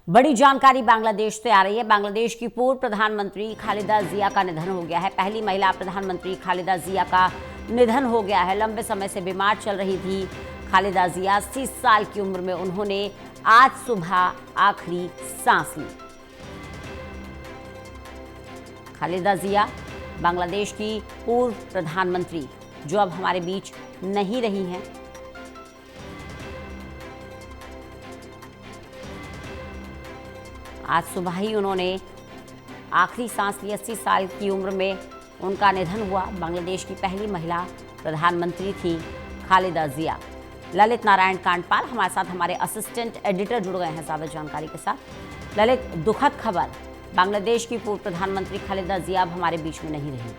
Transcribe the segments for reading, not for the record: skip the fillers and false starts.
बड़ी जानकारी बांग्लादेश से आ रही है। बांग्लादेश की पूर्व प्रधानमंत्री खालिदा जिया का निधन हो गया है। पहली महिला प्रधानमंत्री खालिदा जिया का निधन हो गया है। लंबे समय से बीमार चल रही थी खालिदा जिया। 80 साल की उम्र में उन्होंने आज सुबह आखिरी सांस ली। खालिदा जिया बांग्लादेश की पूर्व प्रधानमंत्री जो अब हमारे बीच नहीं रही हैं। आज सुबह ही उन्होंने आखिरी सांस ली। 80 साल की उम्र में उनका निधन हुआ। बांग्लादेश की पहली महिला प्रधानमंत्री थी खालिदा जिया। ललित नारायण कांडपाल हमारे साथ, हमारे असिस्टेंट एडिटर जुड़ गए हैं ज्यादा जानकारी के साथ। ललित, दुखद खबर, बांग्लादेश की पूर्व प्रधानमंत्री खालिदा जिया अब हमारे बीच में नहीं रही।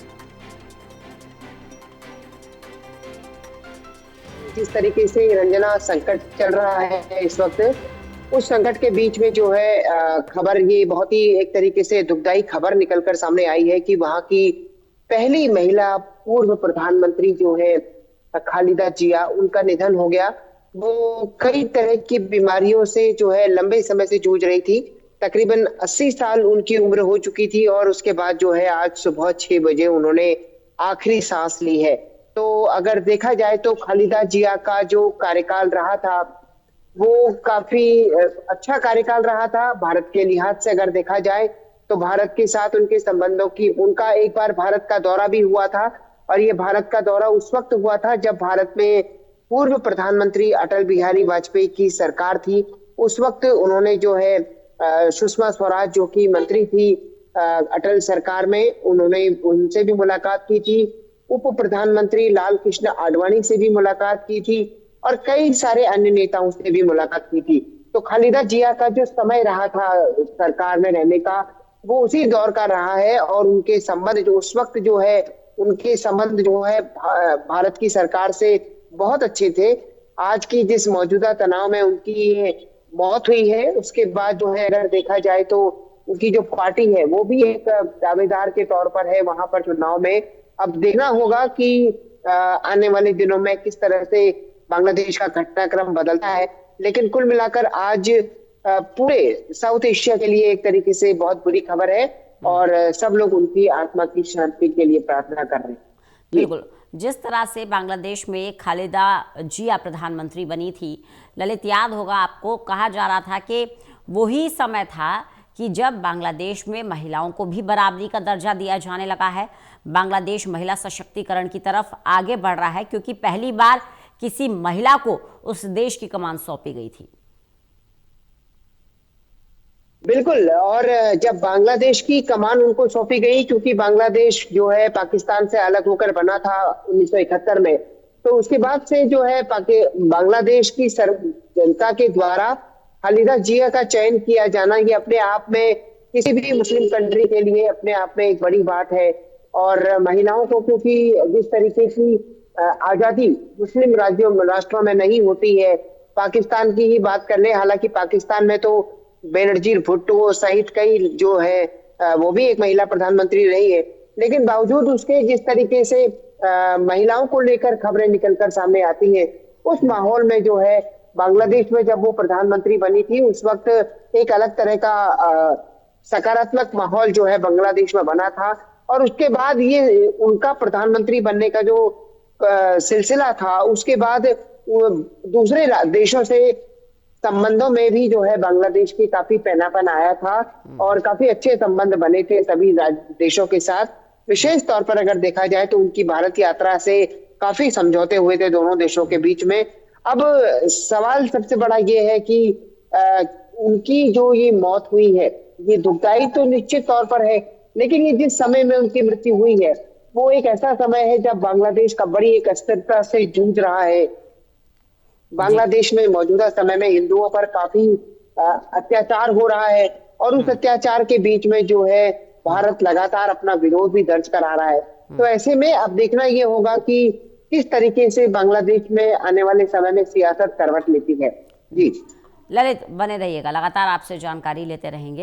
जिस तरीके से रंजना संकट चल रहा है इस वक्त, उस संकट के बीच में जो है खबर, ये बहुत ही एक तरीके से दुखदाई खबर निकलकर सामने आई है कि वहां की पहली महिला पूर्व प्रधानमंत्री जो है खालिदा जिया, उनका निधन हो गया। वो कई तरह की बीमारियों से जो है लंबे समय से जूझ रही थी। तकरीबन 80 साल उनकी उम्र हो चुकी थी और उसके बाद जो है आज सुबह 6 बजे उन्होंने आखिरी सांस ली है। तो अगर देखा जाए तो खालिदा जिया का जो कार्यकाल रहा था वो काफी अच्छा कार्यकाल रहा था। भारत के लिहाज से अगर देखा जाए तो भारत के साथ उनके संबंधों की, उनका एक बार भारत का दौरा भी हुआ था और ये भारत का दौरा उस वक्त हुआ था जब भारत में पूर्व प्रधानमंत्री अटल बिहारी वाजपेयी की सरकार थी। उस वक्त उन्होंने जो है सुषमा स्वराज जो कि मंत्री थी अटल सरकार में, उन्होंने उनसे भी मुलाकात की थी। उप प्रधानमंत्री लाल कृष्ण आडवाणी से भी मुलाकात की थी और कई सारे अन्य नेताओं से भी मुलाकात की थी। तो खालिदा जिया का जो समय रहा था सरकार में रहने का, वो उसी दौर का रहा है और उनके संबंध जो उस वक्त जो है, उनके संबंध जो है भारत की सरकार से बहुत अच्छे थे। आज की जिस मौजूदा तनाव में उनकी मौत हुई है, उसके बाद जो है अगर देखा जाए तो उनकी जो पार्टी है वो भी एक दावेदार के तौर पर है वहां पर चुनाव में। अब देखना होगा कि आने वाले दिनों में किस तरह से बांग्लादेश का घटनाक्रम बदलता है। लेकिन कुल मिलाकर आज पूरे साउथ एशिया के लिए एक तरीके से बहुत बुरी खबर है और सब लोग उनकी आत्मा की शांति के लिए प्रार्थना कर रहे हैं। बिल्कुल, जिस तरह से बांग्लादेश में खालिदा जिया प्रधानमंत्री बनी थी, ललित याद होगा आपको, कहा जा रहा था कि वही समय था कि जब बांग्लादेश में महिलाओं को भी बराबरी का दर्जा दिया जाने लगा है। बांग्लादेश महिला सशक्तिकरण की तरफ आगे बढ़ रहा है क्योंकि पहली बार किसी महिला को उस देश की कमान सौंपी गई थी। बिल्कुल, और जब बांग्लादेश की कमान उनको सौंपी गई, क्योंकि बांग्लादेश जो है पाकिस्तान से अलग होकर बना था 1971 में, तो उसके बाद से जो है बांग्लादेश की जनता के द्वारा खालिदा जिया का चयन किया जाना, ये अपने आप में किसी भी मुस्लिम कंट्री के लिए अपने आप में एक बड़ी बात है। और महिलाओं को, क्योंकि जिस तरीके की आजादी मुस्लिम राष्ट्रों में नहीं होती है, पाकिस्तान की ही बात कर ले, हालांकि पाकिस्तान में तो बेनजीर भुट्टो सहित कई जो है वो भी एक महिला प्रधानमंत्री रही है, लेकिन बावजूद उसके जिस तरीके से महिलाओं को लेकर खबरें निकलकर सामने आती है, उस माहौल में जो है बांग्लादेश में जब वो प्रधानमंत्री बनी थी, उस वक्त एक अलग तरह का सकारात्मक माहौल जो है बांग्लादेश में बना था। और उसके बाद ये उनका प्रधानमंत्री बनने का जो सिलसिला था, उसके बाद दूसरे देशों से संबंधों में भी जो है बांग्लादेश की काफी पैनापन आया था और काफी अच्छे संबंध बने थे सभी देशों के साथ। विशेष तौर पर अगर देखा जाए तो उनकी भारत यात्रा से काफी समझौते हुए थे दोनों देशों के बीच में। अब सवाल सबसे बड़ा ये है कि उनकी जो ये मौत हुई है, ये दुखदाई तो निश्चित तौर पर है, लेकिन ये जिस समय में उनकी मृत्यु हुई है वो एक ऐसा समय है जब बांग्लादेश का बड़ी एक अस्थिरता से जूझ रहा है। बांग्लादेश में मौजूदा समय में हिंदुओं पर काफी अत्याचार हो रहा है और उस अत्याचार के बीच में जो है भारत लगातार अपना विरोध भी दर्ज करा रहा है। तो ऐसे में अब देखना ये होगा कि किस तरीके से बांग्लादेश में आने वाले समय में सियासत करवट लेती है। जी ललित, बने रहिएगा, लगातार आपसे जानकारी लेते रहेंगे।